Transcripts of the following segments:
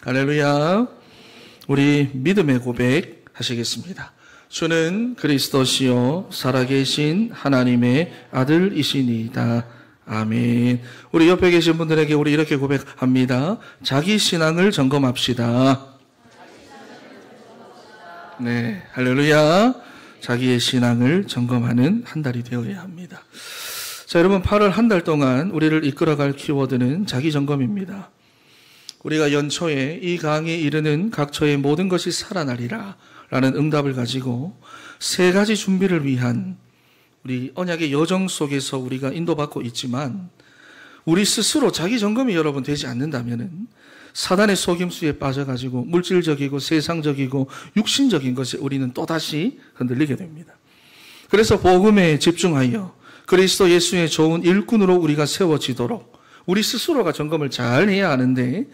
할렐루야. 우리 믿음의 고백 하시겠습니다. 주는 그리스도시요 살아계신 하나님의 아들이시니이다. 아멘. 우리 옆에 계신 분들에게 우리 이렇게 고백합니다. 자기 신앙을 점검합시다. 네, 할렐루야. 자기의 신앙을 점검하는 한 달이 되어야 합니다. 자, 여러분 8월 한 달 동안 우리를 이끌어갈 키워드는 자기 점검입니다. 우리가 연초에 이 강에 이르는 각처의 모든 것이 살아나리라 라는 응답을 가지고 세 가지 준비를 위한 우리 언약의 여정 속에서 우리가 인도받고 있지만 우리 스스로 자기 점검이 여러분 되지 않는다면은 사단의 속임수에 빠져가지고 물질적이고 세상적이고 육신적인 것에 우리는 또다시 흔들리게 됩니다. 그래서 복음에 집중하여 그리스도 예수의 좋은 일꾼으로 우리가 세워지도록 우리 스스로가 점검을 잘 해야 하는데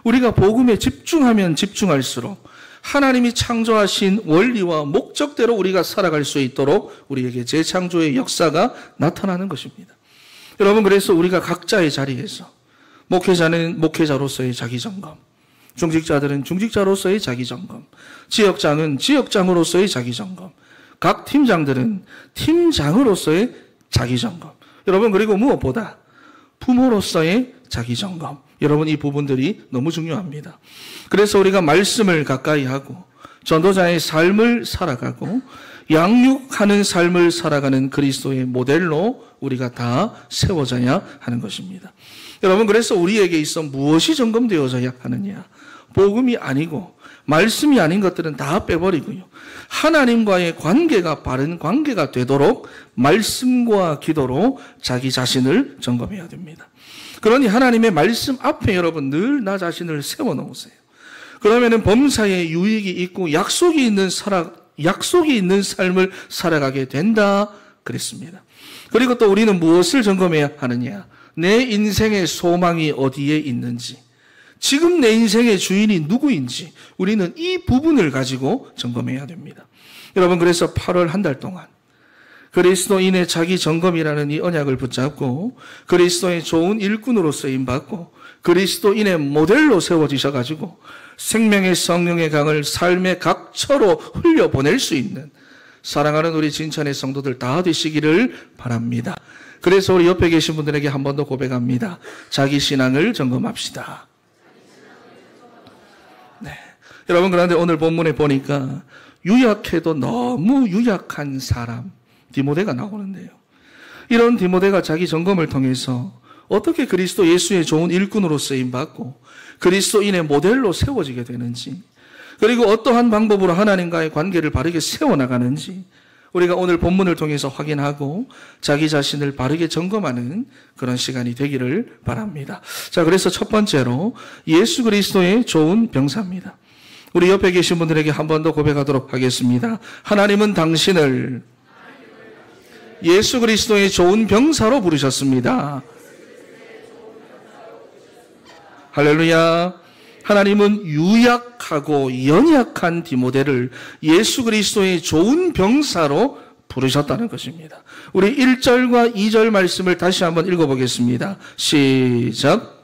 우리가 복음에 집중하면 집중할수록 하나님이 창조하신 원리와 목적대로 우리가 살아갈 수 있도록 우리에게 재창조의 역사가 나타나는 것입니다. 여러분, 그래서 우리가 각자의 자리에서 목회자는 목회자로서의 자기점검, 중직자들은 중직자로서의 자기점검, 지역장은 지역장으로서의 자기점검, 각 팀장들은 팀장으로서의 자기점검. 여러분, 그리고 무엇보다 부모로서의 자기점검. 여러분, 이 부분들이 너무 중요합니다. 그래서 우리가 말씀을 가까이 하고 전도자의 삶을 살아가고 양육하는 삶을 살아가는 그리스도의 모델로 우리가 다 세워져야 하는 것입니다. 여러분, 그래서 우리에게 있어 무엇이 점검되어져야 하느냐? 복음이 아니고 말씀이 아닌 것들은 다 빼버리고요. 하나님과의 관계가 바른 관계가 되도록 말씀과 기도로 자기 자신을 점검해야 됩니다. 그러니 하나님의 말씀 앞에 여러분 늘 나 자신을 세워놓으세요. 그러면은 범사에 유익이 있고 약속이 있는 삶을 살아가게 된다 그랬습니다. 그리고 또 우리는 무엇을 점검해야 하느냐? 내 인생의 소망이 어디에 있는지, 지금 내 인생의 주인이 누구인지 우리는 이 부분을 가지고 점검해야 됩니다. 여러분, 그래서 8월 한 달 동안 그리스도인의 자기 점검이라는 이 언약을 붙잡고 그리스도의 좋은 일꾼으로 쓰임받고 그리스도인의 모델로 세워지셔가지고 생명의 성령의 강을 삶의 각처로 흘려보낼 수 있는 사랑하는 우리 진천의 성도들 다 되시기를 바랍니다. 그래서 우리 옆에 계신 분들에게 한 번 더 고백합니다. 자기 신앙을 점검합시다. 네. 여러분, 그런데 오늘 본문에 보니까 유약해도 너무 유약한 사람 디모데가 나오는데요. 이런 디모데가 자기 점검을 통해서 어떻게 그리스도 예수의 좋은 일꾼으로 쓰임받고 그리스도인의 모델로 세워지게 되는지, 그리고 어떠한 방법으로 하나님과의 관계를 바르게 세워나가는지 우리가 오늘 본문을 통해서 확인하고 자기 자신을 바르게 점검하는 그런 시간이 되기를 바랍니다. 자, 그래서 첫 번째로 예수 그리스도의 좋은 병사입니다. 우리 옆에 계신 분들에게 한 번 더 고백하도록 하겠습니다. 하나님은 당신을 예수 그리스도의 좋은 병사로 부르셨습니다. 할렐루야. 하나님은 유약하고 연약한 디모데를 예수 그리스도의 좋은 병사로 부르셨다는 것입니다. 우리 1절과 2절 말씀을 다시 한번 읽어보겠습니다. 시작.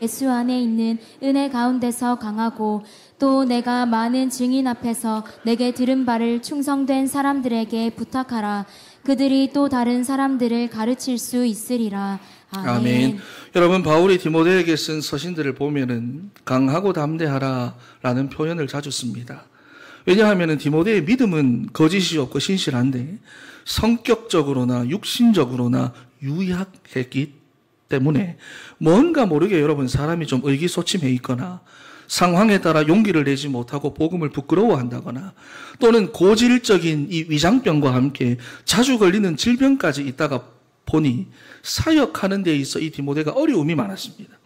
예수 안에 있는 은혜 가운데서 강하고 또 내가 많은 증인 앞에서 내게 들은 바를 충성된 사람들에게 부탁하라. 그들이 또 다른 사람들을 가르칠 수 있으리라. 아멘. 아멘. 여러분, 바울이 디모데에게 쓴 서신들을 보면은 강하고 담대하라 라는 표현을 자주 씁니다. 왜냐하면 디모데의 믿음은 거짓이 없고 신실한데 성격적으로나 육신적으로나 유약했기 때문에 뭔가 모르게 여러분 사람이 좀 의기소침해 있거나 상황에 따라 용기를 내지 못하고 복음을 부끄러워한다거나 또는 고질적인 이 위장병과 함께 자주 걸리는 질병까지 있다가 보니 사역하는 데 있어 이 디모데가 어려움이 많았습니다.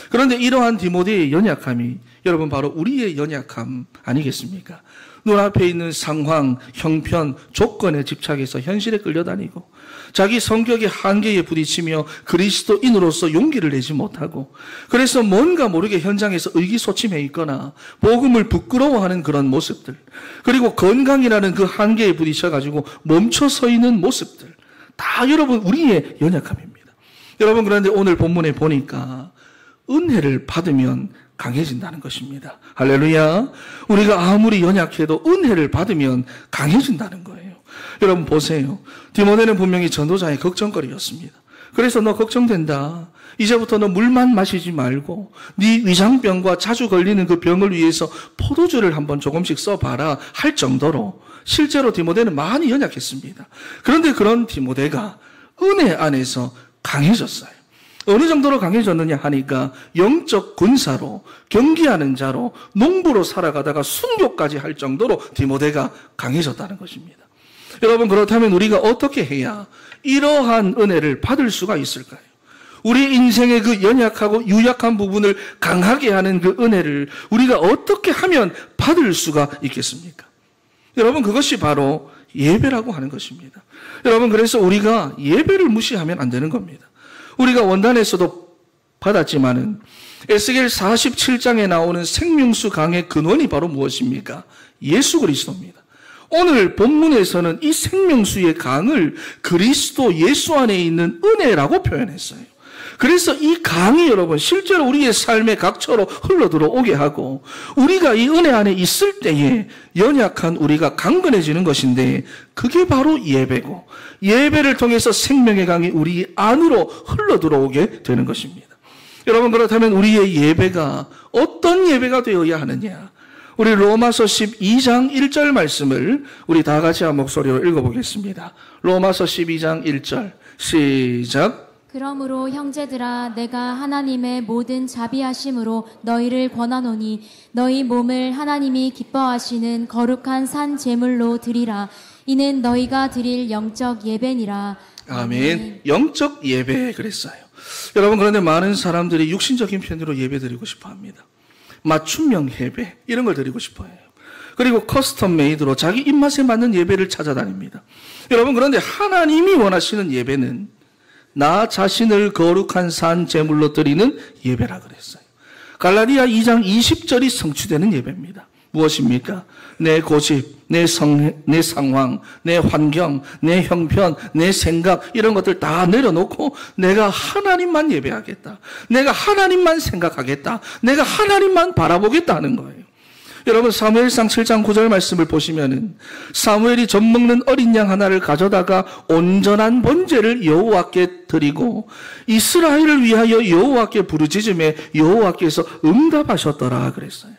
그런데 이러한 디모데의 연약함이 여러분 바로 우리의 연약함 아니겠습니까? 눈앞에 있는 상황, 형편, 조건에 집착해서 현실에 끌려다니고 자기 성격의 한계에 부딪히며 그리스도인으로서 용기를 내지 못하고 그래서 뭔가 모르게 현장에서 의기소침해 있거나 복음을 부끄러워하는 그런 모습들, 그리고 건강이라는 그 한계에 부딪혀가지고 멈춰 서 있는 모습들 다 여러분 우리의 연약함입니다. 여러분, 그런데 오늘 본문에 보니까 은혜를 받으면 강해진다는 것입니다. 할렐루야. 우리가 아무리 연약해도 은혜를 받으면 강해진다는 거예요. 여러분 보세요. 디모데는 분명히 전도자의 걱정거리였습니다. 그래서 너 걱정된다. 이제부터 너 물만 마시지 말고 네 위장병과 자주 걸리는 그 병을 위해서 포도주를 한번 조금씩 써봐라 할 정도로 실제로 디모데는 많이 연약했습니다. 그런데 그런 디모데가 은혜 안에서 강해졌어요. 어느 정도로 강해졌느냐 하니까 영적 군사로, 경기하는 자로, 농부로 살아가다가 순교까지 할 정도로 디모데가 강해졌다는 것입니다. 여러분, 그렇다면 우리가 어떻게 해야 이러한 은혜를 받을 수가 있을까요? 우리 인생의 그 연약하고 유약한 부분을 강하게 하는 그 은혜를 우리가 어떻게 하면 받을 수가 있겠습니까? 여러분, 그것이 바로 예배라고 하는 것입니다. 여러분, 그래서 우리가 예배를 무시하면 안 되는 겁니다. 우리가 원단에서도 받았지만은 에스겔 47장에 나오는 생명수 강의 근원이 바로 무엇입니까? 예수 그리스도입니다. 오늘 본문에서는 이 생명수의 강을 그리스도 예수 안에 있는 은혜라고 표현했어요. 그래서 이 강이 여러분 실제로 우리의 삶의 각처로 흘러들어오게 하고 우리가 이 은혜 안에 있을 때에 연약한 우리가 강건해지는 것인데 그게 바로 예배고 예배를 통해서 생명의 강이 우리 안으로 흘러들어오게 되는 것입니다. 여러분, 그렇다면 우리의 예배가 어떤 예배가 되어야 하느냐? 우리 로마서 12장 1절 말씀을 우리 다 같이 한 목소리로 읽어보겠습니다. 로마서 12장 1절 시작. 그러므로 형제들아 내가 하나님의 모든 자비하심으로 너희를 권하노니 너희 몸을 하나님이 기뻐하시는 거룩한 산 제물로 드리라. 이는 너희가 드릴 영적 예배니라. 아멘. 영적 예배 그랬어요. 여러분, 그런데 많은 사람들이 육신적인 편으로 예배 드리고 싶어 합니다. 맞춤형 예배 이런 걸 드리고 싶어 해요. 그리고 커스텀 메이드로 자기 입맛에 맞는 예배를 찾아다닙니다. 여러분, 그런데 하나님이 원하시는 예배는 나 자신을 거룩한 산 제물로 드리는 예배라 그랬어요. 갈라디아 2장 20절이 성취되는 예배입니다. 무엇입니까? 내 고집, 내 상황, 내 환경, 내 형편, 내 생각 이런 것들 다 내려놓고 내가 하나님만 예배하겠다. 내가 하나님만 생각하겠다. 내가 하나님만 바라보겠다 하는 거예요. 여러분, 사무엘상 7장 9절 말씀을 보시면은 사무엘이 젖 먹는 어린 양 하나를 가져다가 온전한 번제를 여호와께 드리고 이스라엘을 위하여 여호와께 부르짖음에 여호와께서 응답하셨더라 그랬어요.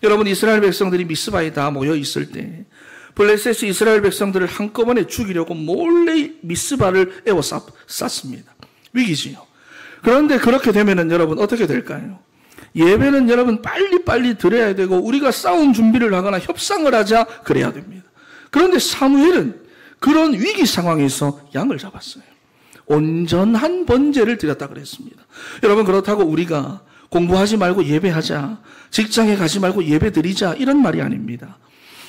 여러분, 이스라엘 백성들이 미스바에 다 모여 있을 때 블레셋이 이스라엘 백성들을 한꺼번에 죽이려고 몰래 미스바를 쌌습니다. 위기지요. 그런데 그렇게 되면은 여러분 어떻게 될까요? 예배는 여러분 빨리빨리 드려야 되고 우리가 싸움 준비를 하거나 협상을 하자 그래야 됩니다. 그런데 사무엘은 그런 위기 상황에서 양을 잡았어요. 온전한 번제를 드렸다 그랬습니다. 여러분, 그렇다고 우리가 공부하지 말고 예배하자, 직장에 가지 말고 예배 드리자 이런 말이 아닙니다.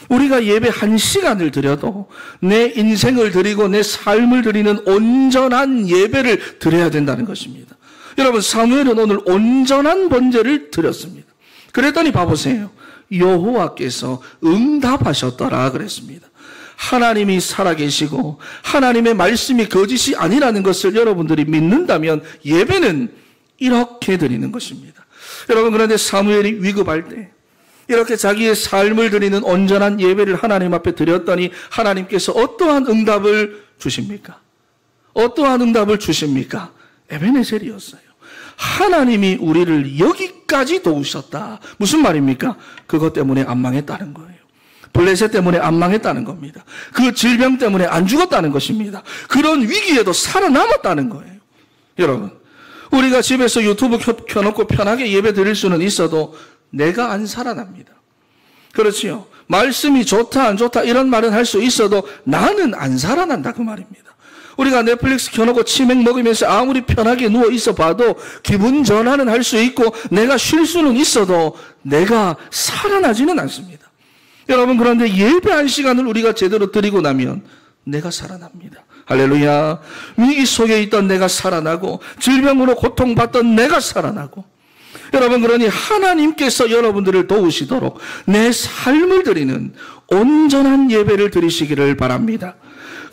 우리가 예배 1시간을 드려도 내 인생을 드리고 내 삶을 드리는 온전한 예배를 드려야 된다는 것입니다. 여러분, 사무엘은 오늘 온전한 번제를 드렸습니다. 그랬더니 봐보세요. 여호와께서 응답하셨더라 그랬습니다. 하나님이 살아계시고 하나님의 말씀이 거짓이 아니라는 것을 여러분들이 믿는다면 예배는 이렇게 드리는 것입니다. 여러분, 그런데 사무엘이 위급할 때 이렇게 자기의 삶을 드리는 온전한 예배를 하나님 앞에 드렸더니 하나님께서 어떠한 응답을 주십니까? 어떠한 응답을 주십니까? 에베네셀이었어요. 하나님이 우리를 여기까지 도우셨다. 무슨 말입니까? 그것 때문에 안 망했다는 거예요. 블레셋 때문에 안 망했다는 겁니다. 그 질병 때문에 안 죽었다는 것입니다. 그런 위기에도 살아남았다는 거예요. 여러분, 우리가 집에서 유튜브 켜놓고 편하게 예배 드릴 수는 있어도 내가 안 살아납니다. 그렇지요. 말씀이 좋다 안 좋다 이런 말은 할 수 있어도 나는 안 살아난다 그 말입니다. 우리가 넷플릭스 켜놓고 치맥 먹으면서 아무리 편하게 누워 있어 봐도 기분 전환은 할 수 있고 내가 쉴 수는 있어도 내가 살아나지는 않습니다. 여러분, 그런데 예배한 시간을 우리가 제대로 드리고 나면 내가 살아납니다. 할렐루야. 위기 속에 있던 내가 살아나고 질병으로 고통받던 내가 살아나고 여러분, 그러니 하나님께서 여러분들을 도우시도록 내 삶을 드리는 온전한 예배를 드리시기를 바랍니다.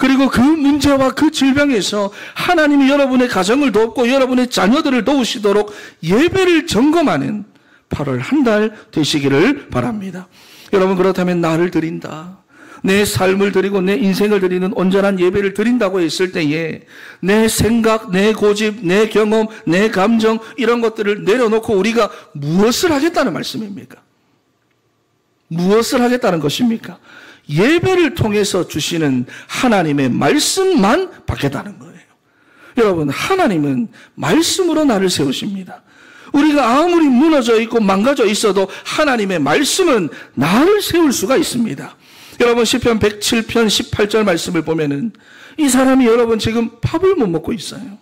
그리고 그 문제와 그 질병에서 하나님이 여러분의 가정을 돕고 여러분의 자녀들을 도우시도록 예배를 점검하는 8월 한 달 되시기를 바랍니다. 여러분, 그렇다면 나를 드린다, 내 삶을 드리고 내 인생을 드리는 온전한 예배를 드린다고 했을 때에 내 생각, 내 고집, 내 경험, 내 감정 이런 것들을 내려놓고 우리가 무엇을 하겠다는 말씀입니까? 무엇을 하겠다는 것입니까? 예배를 통해서 주시는 하나님의 말씀만 받겠다는 거예요. 여러분, 하나님은 말씀으로 나를 세우십니다. 우리가 아무리 무너져 있고 망가져 있어도 하나님의 말씀은 나를 세울 수가 있습니다. 여러분, 시편 107편 18절 말씀을 보면은 이 사람이 여러분 지금 밥을 못 먹고 있어요.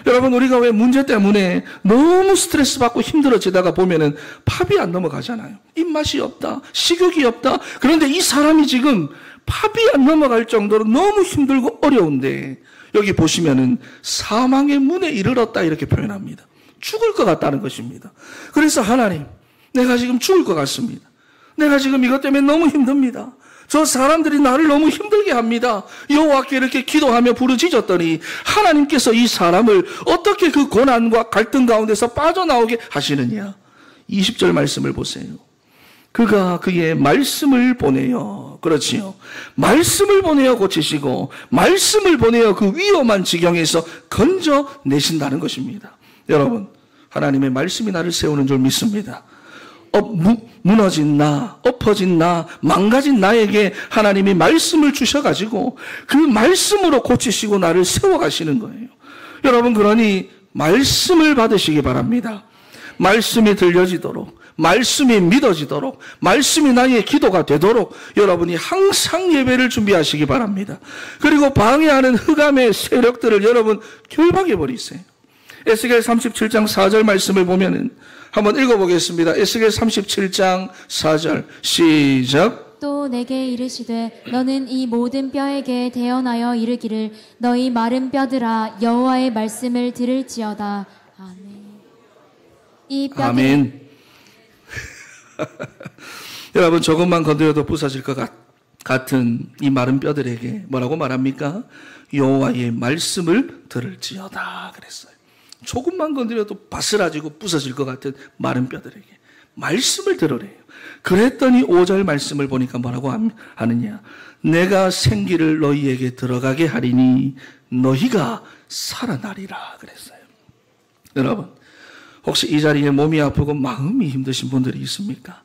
여러분, 우리가 왜 문제 때문에 너무 스트레스 받고 힘들어지다가 보면은 밥이 안 넘어가잖아요. 입맛이 없다, 식욕이 없다. 그런데 이 사람이 지금 밥이 안 넘어갈 정도로 너무 힘들고 어려운데 여기 보시면은 사망의 문에 이르렀다 이렇게 표현합니다. 죽을 것 같다는 것입니다. 그래서 하나님, 내가 지금 죽을 것 같습니다. 내가 지금 이것 때문에 너무 힘듭니다. 저 사람들이 나를 너무 힘들게 합니다. 여호와께 이렇게 기도하며 부르짖었더니 하나님께서 이 사람을 어떻게 그 고난과 갈등 가운데서 빠져나오게 하시느냐. 20절 말씀을 보세요. 그가 그의 말씀을 보내어, 그렇지요, 말씀을 보내어 고치시고 말씀을 보내어 그 위험한 지경에서 건져내신다는 것입니다. 여러분, 하나님의 말씀이 나를 세우는 줄 믿습니다. 무너진 나, 엎어진 나, 망가진 나에게 하나님이 말씀을 주셔가지고 그 말씀으로 고치시고 나를 세워가시는 거예요. 여러분, 그러니 말씀을 받으시기 바랍니다. 말씀이 들려지도록, 말씀이 믿어지도록, 말씀이 나의 기도가 되도록 여러분이 항상 예배를 준비하시기 바랍니다. 그리고 방해하는 흑암의 세력들을 여러분 결박해버리세요. 에스겔 37장 4절 말씀을 보면은 한번 읽어보겠습니다. 에스겔 37장 4절 시작. 또 내게 이르시되 너는 이 모든 뼈에게 대언하여 이르기를 너희 마른 뼈들아 여호와의 말씀을 들을지어다. 아멘. 이 뼈들... 아멘. 여러분, 조금만 건드려도 부서질 것 같은 이 마른 뼈들에게 뭐라고 말합니까? 여호와의 말씀을 들을지어다 그랬어요. 조금만 건드려도 바스라지고 부서질 것 같은 마른 뼈들에게 말씀을 들으래요. 그랬더니 5절 말씀을 보니까 뭐라고 하느냐. 내가 생기를 너희에게 들어가게 하리니 너희가 살아나리라 그랬어요. 여러분, 혹시 이 자리에 몸이 아프고 마음이 힘드신 분들이 있습니까?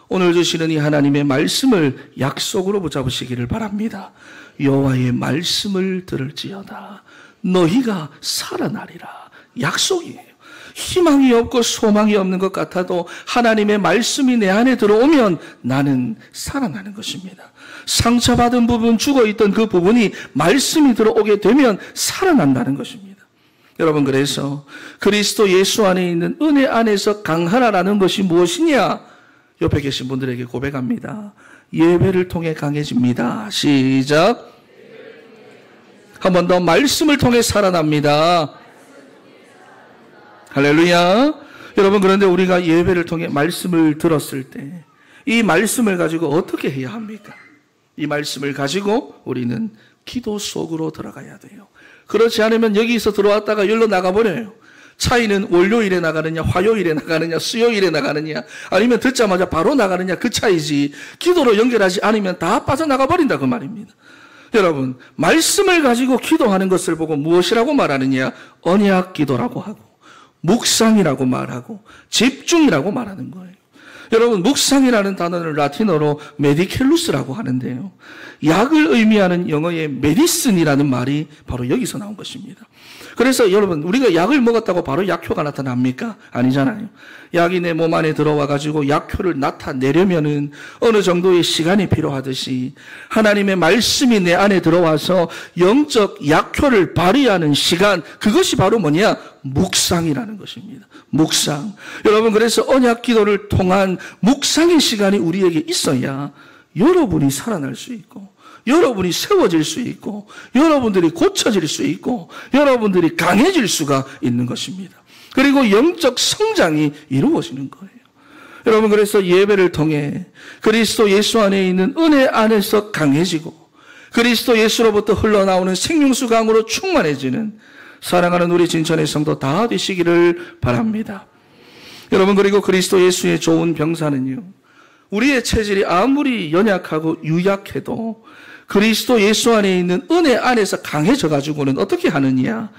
오늘 주시는 이 하나님의 말씀을 약속으로 붙잡으시기를 바랍니다. 여호와의 말씀을 들을지어다 너희가 살아나리라. 약속이에요. 희망이 없고 소망이 없는 것 같아도 하나님의 말씀이 내 안에 들어오면 나는 살아나는 것입니다. 상처받은 부분, 죽어있던 그 부분이 말씀이 들어오게 되면 살아난다는 것입니다. 여러분, 그래서 그리스도 예수 안에 있는 은혜 안에서 강하라라는 것이 무엇이냐? 옆에 계신 분들에게 고백합니다. 예배를 통해 강해집니다. 시작. 한 번 더, 말씀을 통해 살아납니다. 할렐루야. 여러분, 그런데 우리가 예배를 통해 말씀을 들었을 때 이 말씀을 가지고 어떻게 해야 합니까? 이 말씀을 가지고 우리는 기도 속으로 들어가야 돼요. 그렇지 않으면 여기서 들어왔다가 열로 나가버려요. 차이는 월요일에 나가느냐, 화요일에 나가느냐, 수요일에 나가느냐, 아니면 듣자마자 바로 나가느냐, 그 차이지 기도로 연결하지 않으면 다 빠져나가 버린다 그 말입니다. 여러분, 말씀을 가지고 기도하는 것을 보고 무엇이라고 말하느냐? 언약 기도라고 하고 묵상이라고 말하고 집중이라고 말하는 거예요. 여러분, 묵상이라는 단어는 라틴어로 메디켈루스라고 하는데요. 약을 의미하는 영어의 메디슨이라는 말이 바로 여기서 나온 것입니다. 그래서 여러분, 우리가 약을 먹었다고 바로 약효가 나타납니까? 아니잖아요. 약이 내 몸 안에 들어와 가지고 약효를 나타내려면은 어느 정도의 시간이 필요하듯이 하나님의 말씀이 내 안에 들어와서 영적 약효를 발휘하는 시간, 그것이 바로 뭐냐? 묵상이라는 것입니다. 묵상. 여러분, 그래서 언약 기도를 통한 묵상의 시간이 우리에게 있어야 여러분이 살아날 수 있고, 여러분이 세워질 수 있고, 여러분들이 고쳐질 수 있고, 여러분들이 강해질 수가 있는 것입니다. 그리고 영적 성장이 이루어지는 거예요. 여러분, 그래서 예배를 통해 그리스도 예수 안에 있는 은혜 안에서 강해지고, 그리스도 예수로부터 흘러나오는 생명수 강으로 충만해지는 사랑하는 우리 진천의 성도 다 되시기를 바랍니다. 여러분, 그리고 그리스도 예수의 좋은 병사는요, 우리의 체질이 아무리 연약하고 유약해도 그리스도 예수 안에 있는 은혜 안에서 강해져 가지고는 어떻게 하느냐?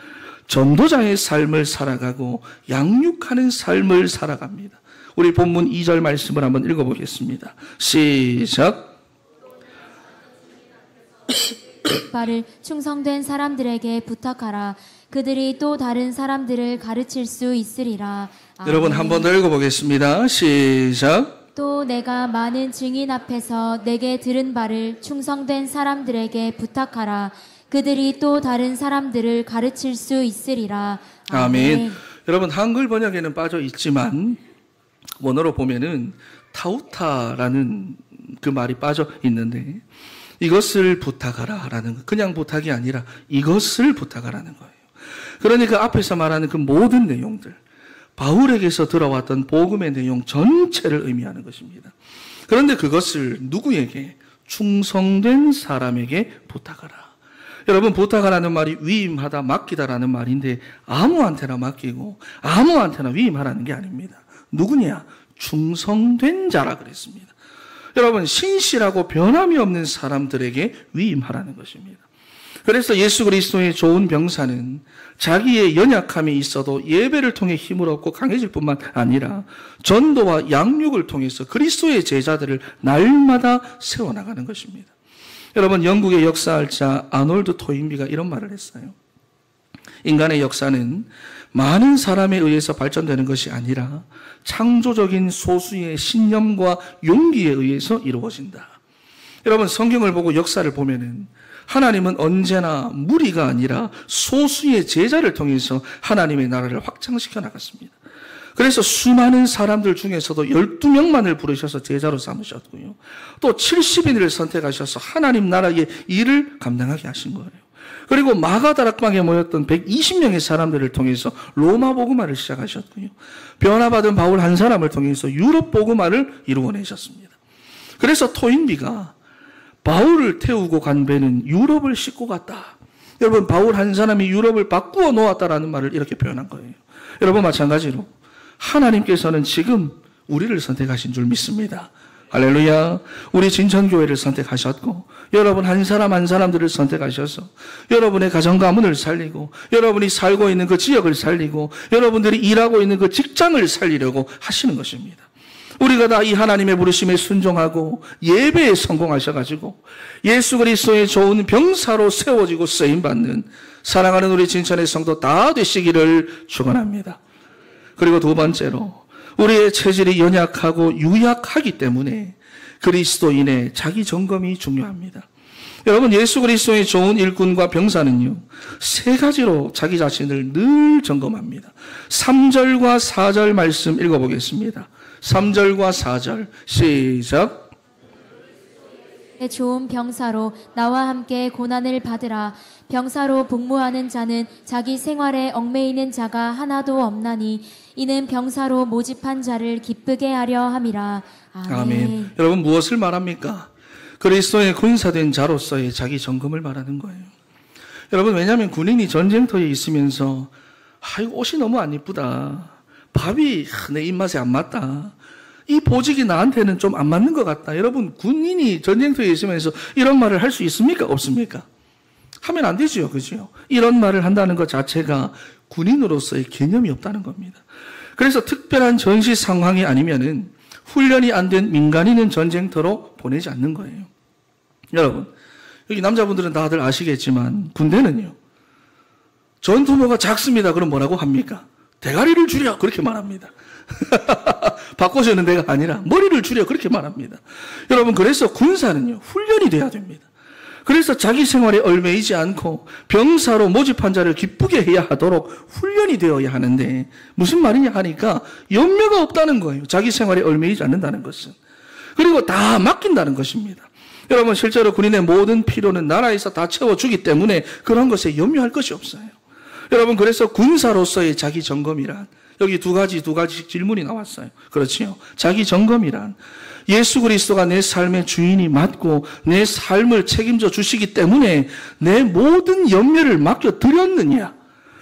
전도자의 삶을 살아가고 양육하는 삶을 살아갑니다. 우리 본문 2절 말씀을 한번 읽어보겠습니다. 시작. 바를 충성된 사람들에게 부탁하라. 그들이 또 다른 사람들을 가르칠 수 있으리라. 아멘. 여러분 한 번 더 읽어보겠습니다. 시작. 또 내가 많은 증인 앞에서 내게 들은 바를 충성된 사람들에게 부탁하라. 그들이 또 다른 사람들을 가르칠 수 있으리라. 아멘. 여러분 한글 번역에는 빠져 있지만 원어로 보면은 타우타라는 그 말이 빠져 있는데, 이것을 부탁하라라는 거, 그냥 부탁이 아니라 이것을 부탁하라는 거예요. 그러니까 앞에서 말하는 그 모든 내용들, 바울에게서 들어왔던 복음의 내용 전체를 의미하는 것입니다. 그런데 그것을 누구에게? 충성된 사람에게 부탁하라. 여러분, 부탁하라는 말이 위임하다, 맡기다라는 말인데 아무한테나 맡기고 아무한테나 위임하라는 게 아닙니다. 누구냐? 충성된 자라 그랬습니다. 여러분, 신실하고 변함이 없는 사람들에게 위임하라는 것입니다. 그래서 예수 그리스도의 좋은 병사는 자기의 연약함이 있어도 예배를 통해 힘을 얻고 강해질 뿐만 아니라 전도와 양육을 통해서 그리스도의 제자들을 날마다 세워나가는 것입니다. 여러분, 영국의 역사학자 아놀드 토인비가 이런 말을 했어요. 인간의 역사는 많은 사람에 의해서 발전되는 것이 아니라 창조적인 소수의 신념과 용기에 의해서 이루어진다. 여러분, 성경을 보고 역사를 보면은 하나님은 언제나 무리가 아니라 소수의 제자를 통해서 하나님의 나라를 확장시켜 나갔습니다. 그래서 수많은 사람들 중에서도 12명만을 부르셔서 제자로 삼으셨고요. 또 70인을 선택하셔서 하나님 나라의 일을 감당하게 하신 거예요. 그리고 마가다락방에 모였던 120명의 사람들을 통해서 로마 복음화를 시작하셨고요. 변화받은 바울 한 사람을 통해서 유럽 복음화를 이루어내셨습니다. 그래서 토인비가 바울을 태우고 간 배는 유럽을 싣고 갔다. 여러분, 바울 한 사람이 유럽을 바꾸어 놓았다라는 말을 이렇게 표현한 거예요. 여러분, 마찬가지로 하나님께서는 지금 우리를 선택하신 줄 믿습니다. 할렐루야. 우리 진천교회를 선택하셨고, 여러분 한 사람 한 사람들을 선택하셔서 여러분의 가정 가문을 살리고, 여러분이 살고 있는 그 지역을 살리고, 여러분들이 일하고 있는 그 직장을 살리려고 하시는 것입니다. 우리가 다 이 하나님의 부르심에 순종하고 예배에 성공하셔가지고 예수 그리스도의 좋은 병사로 세워지고 쓰임받는 사랑하는 우리 진천의 성도 다 되시기를 축원합니다. 그리고 두 번째로, 우리의 체질이 연약하고 유약하기 때문에 그리스도인의 자기 점검이 중요합니다. 여러분, 예수 그리스도의 좋은 일꾼과 병사는요, 세 가지로 자기 자신을 늘 점검합니다. 3절과 4절 말씀 읽어보겠습니다. 3절과 4절 시작. 좋은 병사로 나와 함께 고난을 받으라. 병사로 복무하는 자는 자기 생활에 얽매이는 자가 하나도 없나니 이는 병사로 모집한 자를 기쁘게 하려 함이라. 아멘. 아멘. 여러분, 무엇을 말합니까? 그리스도의 군사된 자로서의 자기 점검을 말하는 거예요. 여러분, 왜냐하면 군인이 전쟁터에 있으면서 아이고 옷이 너무 안 이쁘다, 밥이 내 입맛에 안 맞다, 이 보직이 나한테는 좀 안 맞는 것 같다. 여러분, 군인이 전쟁터에 있으면서 이런 말을 할 수 있습니까? 없습니까? 하면 안 되지요. 그죠? 이런 말을 한다는 것 자체가 군인으로서의 개념이 없다는 겁니다. 그래서 특별한 전시 상황이 아니면은 훈련이 안 된 민간인은 전쟁터로 보내지 않는 거예요. 여러분, 여기 남자분들은 다들 아시겠지만 군대는요, 전투모가 작습니다. 그럼 뭐라고 합니까? 대가리를 줄여, 그렇게 말합니다. 바꿔주는 데가 아니라 머리를 줄여, 그렇게 말합니다. 여러분, 그래서 군사는요, 훈련이 돼야 됩니다. 그래서 자기 생활에 얽매이지 않고 병사로 모집한 자를 기쁘게 해야 하도록 훈련이 되어야 하는데, 무슨 말이냐 하니까 염려가 없다는 거예요. 자기 생활에 얽매이지 않는다는 것은. 그리고 다 맡긴다는 것입니다. 여러분, 실제로 군인의 모든 필요는 나라에서 다 채워주기 때문에 그런 것에 염려할 것이 없어요. 여러분, 그래서 군사로서의 자기 점검이란 여기 두 가지씩 질문이 나왔어요. 그렇지요. 자기 점검이란 예수 그리스도가 내 삶의 주인이 맞고 내 삶을 책임져 주시기 때문에 내 모든 염려를 맡겨드렸느냐,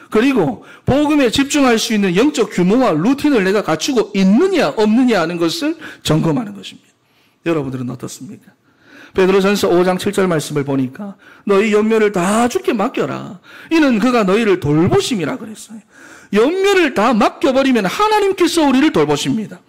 그리고 복음에 집중할 수 있는 영적 규모와 루틴을 내가 갖추고 있느냐 없느냐 하는 것을 점검하는 것입니다. 여러분들은 어떻습니까? 베드로전서 5장 7절 말씀을 보니까 너희 염려를 다 주께 맡겨라. 이는 그가 너희를 돌보심이라 그랬어요. 염려를 다 맡겨버리면 하나님께서 우리를 돌보십니다.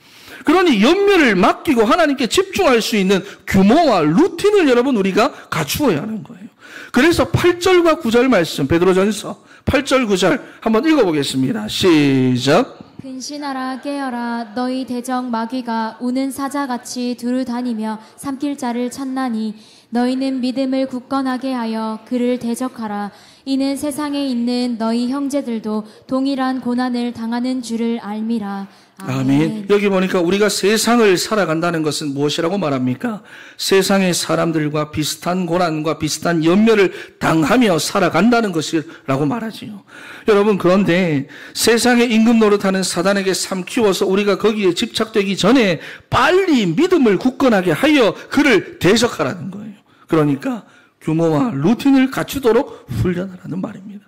그러니 염려를 맡기고 하나님께 집중할 수 있는 규모와 루틴을 여러분 우리가 갖추어야 하는 거예요. 그래서 8절과 9절 말씀, 베드로전서 8절 9절 한번 읽어보겠습니다. 시작. 근신하라 깨어라 너희 대적 마귀가 우는 사자같이 두루 다니며 삼킬 자를 찾나니 너희는 믿음을 굳건하게 하여 그를 대적하라. 이는 세상에 있는 너희 형제들도 동일한 고난을 당하는 줄을 알미라. 아멘. 여기 보니까 우리가 세상을 살아간다는 것은 무엇이라고 말합니까? 세상의 사람들과 비슷한 고난과 비슷한 염려를 당하며 살아간다는 것이라고 말하지요. 여러분, 그런데 세상의 임금 노릇하는 사단에게 삼키워서 우리가 거기에 집착되기 전에 빨리 믿음을 굳건하게 하여 그를 대적하라는 거예요. 그러니까 규모와 루틴을 갖추도록 훈련하라는 말입니다.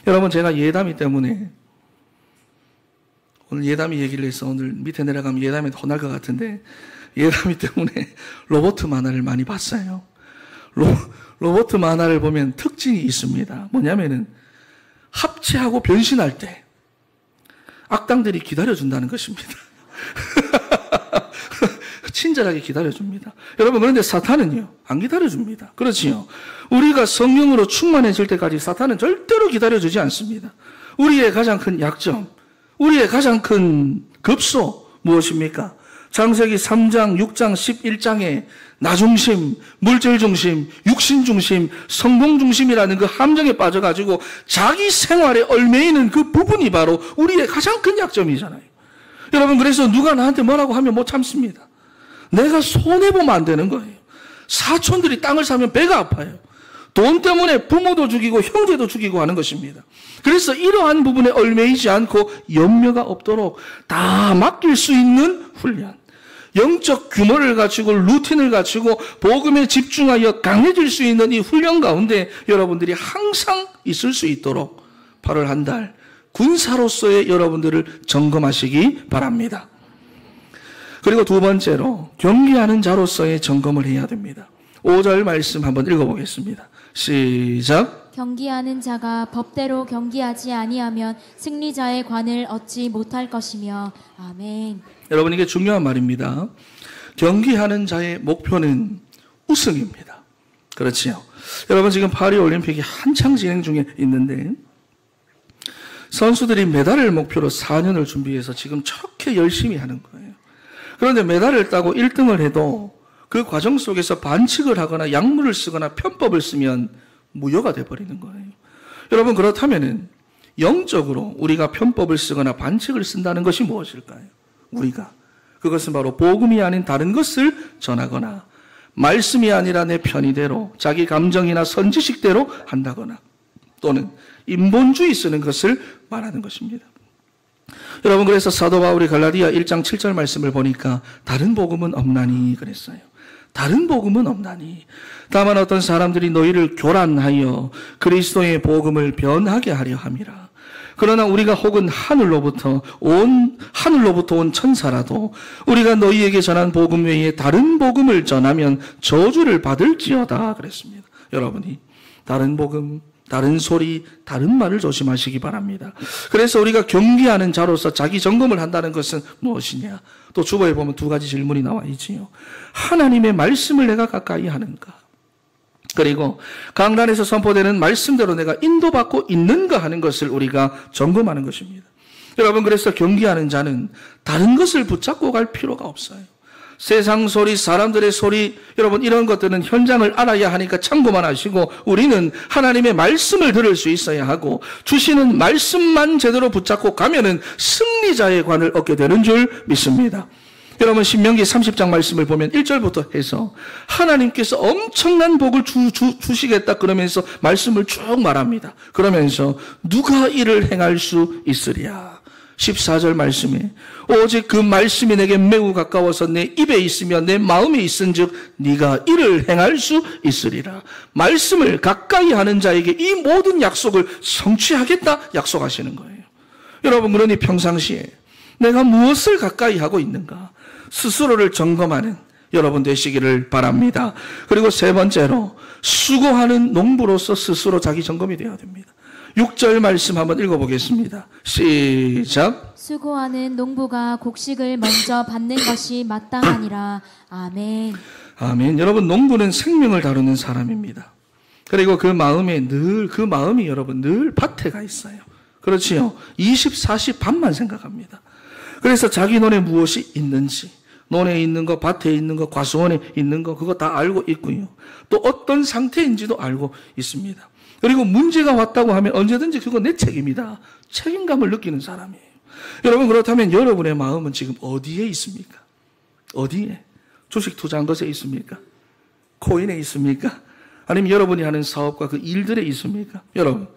여러분, 제가 예담이 때문에 오늘 예담이 얘기를 해서 오늘 밑에 내려가면 예담이 혼날 것 같은데, 예담이 때문에 로버트 만화를 많이 봤어요. 로버트 만화를 보면 특징이 있습니다. 뭐냐면은 합체하고 변신할 때 악당들이 기다려준다는 것입니다. 친절하게 기다려줍니다. 여러분, 그런데 사탄은요, 안 기다려줍니다. 그렇지요. 우리가 성령으로 충만해질 때까지 사탄은 절대로 기다려주지 않습니다. 우리의 가장 큰 약점, 우리의 가장 큰 급소 무엇입니까? 창세기 3장, 6장, 11장에 나 중심, 물질 중심, 육신 중심, 성공 중심이라는 그 함정에 빠져가지고 자기 생활에 얽매이는 그 부분이 바로 우리의 가장 큰 약점이잖아요. 여러분, 그래서 누가 나한테 뭐라고 하면 못 참습니다. 내가 손해보면 안 되는 거예요. 사촌들이 땅을 사면 배가 아파요. 돈 때문에 부모도 죽이고 형제도 죽이고 하는 것입니다. 그래서 이러한 부분에 얽매이지 않고 염려가 없도록 다 맡길 수 있는 훈련, 영적 규모를 갖추고 루틴을 갖추고 복음에 집중하여 강해질 수 있는 이 훈련 가운데 여러분들이 항상 있을 수 있도록 8월 한 달 군사로서의 여러분들을 점검하시기 바랍니다. 그리고 두 번째로 경계하는 자로서의 점검을 해야 됩니다. 5절 말씀 한번 읽어보겠습니다. 시작. 경기하는 자가 법대로 경기하지 아니하면 승리자의 관을 얻지 못할 것이며. 아멘. 여러분, 이게 중요한 말입니다. 경기하는 자의 목표는 우승입니다. 그렇지요. 여러분, 지금 파리 올림픽이 한창 진행 중에 있는데 선수들이 메달을 목표로 4년을 준비해서 지금 저렇게 열심히 하는 거예요. 그런데 메달을 따고 1등을 해도 그 과정 속에서 반칙을 하거나 약물을 쓰거나 편법을 쓰면 무효가 돼버리는 거예요. 여러분, 그렇다면은 영적으로 우리가 편법을 쓰거나 반칙을 쓴다는 것이 무엇일까요? 그것은 바로 복음이 아닌 다른 것을 전하거나 말씀이 아니라 내 편의대로 자기 감정이나 선지식대로 한다거나 또는 인본주의 쓰는 것을 말하는 것입니다. 여러분, 그래서 사도 바울이 갈라디아 1장 7절 말씀을 보니까 다른 복음은 없나니 그랬어요. 다른 복음은 없나니 다만 어떤 사람들이 너희를 교란하여 그리스도의 복음을 변하게 하려 함이라. 그러나 우리가 혹은 하늘로부터 온 천사라도 우리가 너희에게 전한 복음 외에 다른 복음을 전하면 저주를 받을지어다 그랬습니다. 여러분이 다른 복음, 다른 소리, 다른 말을 조심하시기 바랍니다. 그래서 우리가 경계하는 자로서 자기 점검을 한다는 것은 무엇이냐? 또 주보에 보면 두 가지 질문이 나와 있지요. 하나님의 말씀을 내가 가까이 하는가? 그리고 강단에서 선포되는 말씀대로 내가 인도받고 있는가 하는 것을 우리가 점검하는 것입니다. 여러분, 그래서 경계하는 자는 다른 것을 붙잡고 갈 필요가 없어요. 세상 소리, 사람들의 소리, 여러분, 이런 것들은 현장을 알아야 하니까 참고만 하시고 우리는 하나님의 말씀을 들을 수 있어야 하고 주시는 말씀만 제대로 붙잡고 가면은 승리자의 관을 얻게 되는 줄 믿습니다. 여러분, 신명기 30장 말씀을 보면 1절부터 해서 하나님께서 엄청난 복을 주시겠다 그러면서 말씀을 쭉 말합니다. 그러면서 누가 이를 행할 수 있으랴? 14절 말씀에 오직 그 말씀이 내게 매우 가까워서 내 입에 있으며 내 마음에 있은즉 네가 이를 행할 수 있으리라. 말씀을 가까이 하는 자에게 이 모든 약속을 성취하겠다 약속하시는 거예요. 여러분, 그러니 평상시에 내가 무엇을 가까이 하고 있는가 스스로를 점검하는 여러분 되시기를 바랍니다. 그리고 세 번째로 수고하는 농부로서 스스로 자기 점검이 되어야 됩니다. 6절 말씀 한번 읽어보겠습니다. 시작. 수고하는 농부가 곡식을 먼저 받는 것이 마땅하니라. 아멘. 아멘. 여러분, 농부는 생명을 다루는 사람입니다. 그리고 그 마음이 여러분 늘 밭에 가 있어요. 그렇지요. 24시 밤만 생각합니다. 그래서 자기 눈에 무엇이 있는지, 논에 있는 거, 밭에 있는 거, 과수원에 있는 거, 그거 다 알고 있고요. 또 어떤 상태인지도 알고 있습니다. 그리고 문제가 왔다고 하면 언제든지 그거 내 책임이다. 책임감을 느끼는 사람이에요. 여러분, 그렇다면 여러분의 마음은 지금 어디에 있습니까? 어디에? 주식 투자한 것에 있습니까? 코인에 있습니까? 아니면 여러분이 하는 사업과 그 일들에 있습니까? 여러분,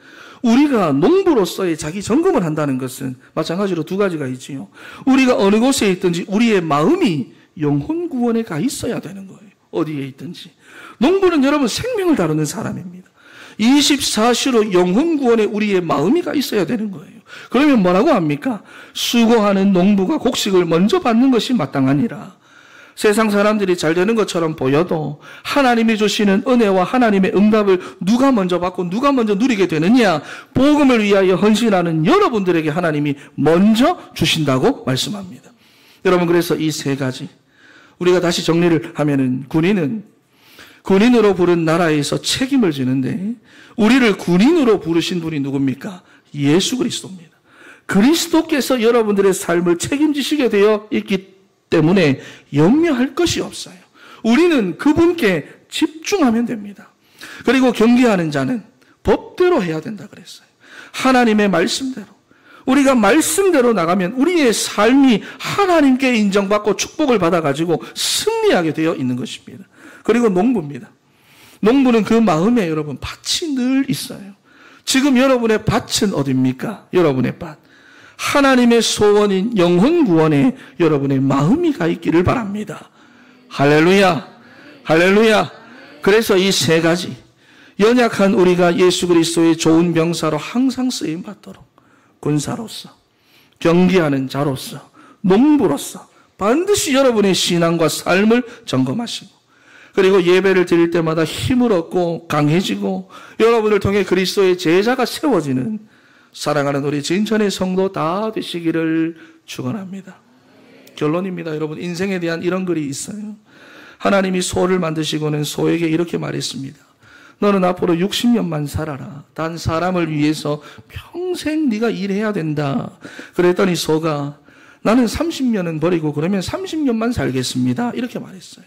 우리가 농부로서의 자기 점검을 한다는 것은 마찬가지로 두 가지가 있지요. 우리가 어느 곳에 있든지 우리의 마음이 영혼 구원에 가 있어야 되는 거예요. 어디에 있든지. 농부는 여러분 생명을 다루는 사람입니다. 24시로 영혼 구원에 우리의 마음이 가 있어야 되는 거예요. 그러면 뭐라고 합니까? 수고하는 농부가 곡식을 먼저 받는 것이 마땅하니라. 세상 사람들이 잘 되는 것처럼 보여도 하나님이 주시는 은혜와 하나님의 응답을 누가 먼저 받고 누가 먼저 누리게 되느냐? 복음을 위하여 헌신하는 여러분들에게 하나님이 먼저 주신다고 말씀합니다. 여러분, 그래서 이 세 가지 우리가 다시 정리를 하면은 군인으로 부른 나라에서 책임을 지는데 우리를 군인으로 부르신 분이 누굽니까? 예수 그리스도입니다. 그리스도께서 여러분들의 삶을 책임지시게 되어 있기 때문에 염려할 것이 없어요. 우리는 그분께 집중하면 됩니다. 그리고 경계하는 자는 법대로 해야 된다 그랬어요. 하나님의 말씀대로. 우리가 말씀대로 나가면 우리의 삶이 하나님께 인정받고 축복을 받아가지고 승리하게 되어 있는 것입니다. 그리고 농부입니다. 농부는 그 마음에 여러분 밭이 늘 있어요. 지금 여러분의 밭은 어디입니까? 여러분의 밭. 하나님의 소원인 영혼 구원에 여러분의 마음이 가 있기를 바랍니다. 할렐루야. 할렐루야. 그래서 이 세 가지 연약한 우리가 예수 그리스도의 좋은 병사로 항상 쓰임 받도록 군사로서, 경기하는 자로서, 농부로서 반드시 여러분의 신앙과 삶을 점검하시고 그리고 예배를 드릴 때마다 힘을 얻고 강해지고 여러분을 통해 그리스도의 제자가 세워지는 사랑하는 우리 진천의 성도 다 되시기를 축원합니다. 결론입니다. 여러분, 인생에 대한 이런 글이 있어요. 하나님이 소를 만드시고는 소에게 이렇게 말했습니다. 너는 앞으로 60년만 살아라. 단 사람을 위해서 평생 네가 일해야 된다. 그랬더니 소가 나는 30년은 버리고 그러면 30년만 살겠습니다. 이렇게 말했어요.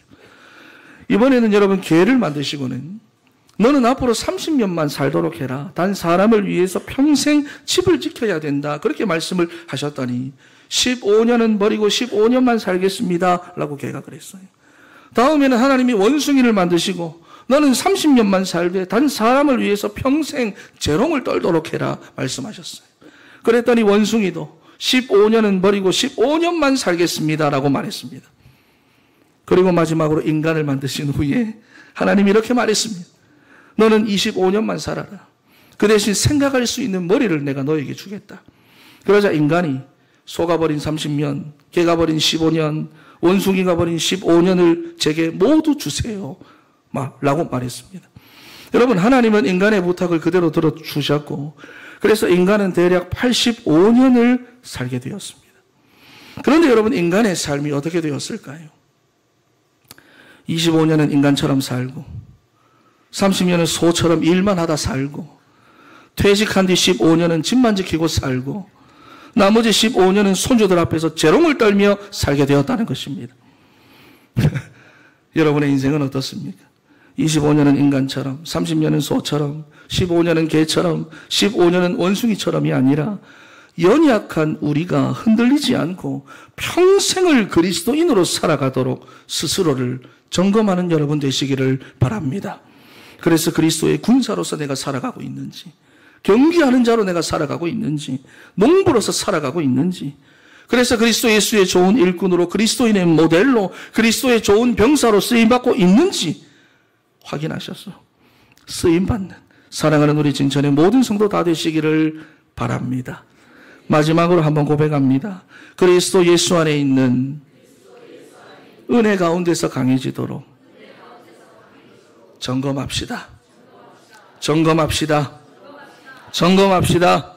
이번에는 여러분 개를 만드시고는 너는 앞으로 30년만 살도록 해라. 단 사람을 위해서 평생 집을 지켜야 된다. 그렇게 말씀을 하셨더니 15년은 버리고 15년만 살겠습니다. 라고 개가 그랬어요. 다음에는 하나님이 원숭이를 만드시고 너는 30년만 살되 단 사람을 위해서 평생 재롱을 떨도록 해라. 말씀하셨어요. 그랬더니 원숭이도 15년은 버리고 15년만 살겠습니다. 라고 말했습니다. 그리고 마지막으로 인간을 만드신 후에 하나님이 이렇게 말했습니다. 너는 25년만 살아라. 그 대신 생각할 수 있는 머리를 내가 너에게 주겠다. 그러자 인간이 소가 버린 30년, 개가 버린 15년, 원숭이가 버린 15년을 제게 모두 주세요. 라고 말했습니다. 여러분, 하나님은 인간의 부탁을 그대로 들어주셨고 그래서 인간은 대략 85년을 살게 되었습니다. 그런데 여러분, 인간의 삶이 어떻게 되었을까요? 25년은 인간처럼 살고 30년은 소처럼 일만 하다 살고 퇴직한 뒤 15년은 집만 지키고 살고 나머지 15년은 손주들 앞에서 재롱을 떨며 살게 되었다는 것입니다. 여러분의 인생은 어떻습니까? 25년은 인간처럼, 30년은 소처럼, 15년은 개처럼, 15년은 원숭이처럼이 아니라 연약한 우리가 흔들리지 않고 평생을 그리스도인으로 살아가도록 스스로를 점검하는 여러분 되시기를 바랍니다. 그래서 그리스도의 군사로서 내가 살아가고 있는지, 경기하는 자로 내가 살아가고 있는지, 농부로서 살아가고 있는지, 그래서 그리스도 예수의 좋은 일꾼으로, 그리스도인의 모델로, 그리스도의 좋은 병사로 쓰임받고 있는지 확인하셔서 쓰임받는 사랑하는 우리 진천의 모든 성도 다 되시기를 바랍니다. 마지막으로 한번 고백합니다. 그리스도 예수 안에 있는 은혜 가운데서 강해지도록 점검합시다. 점검합시다. 점검합시다.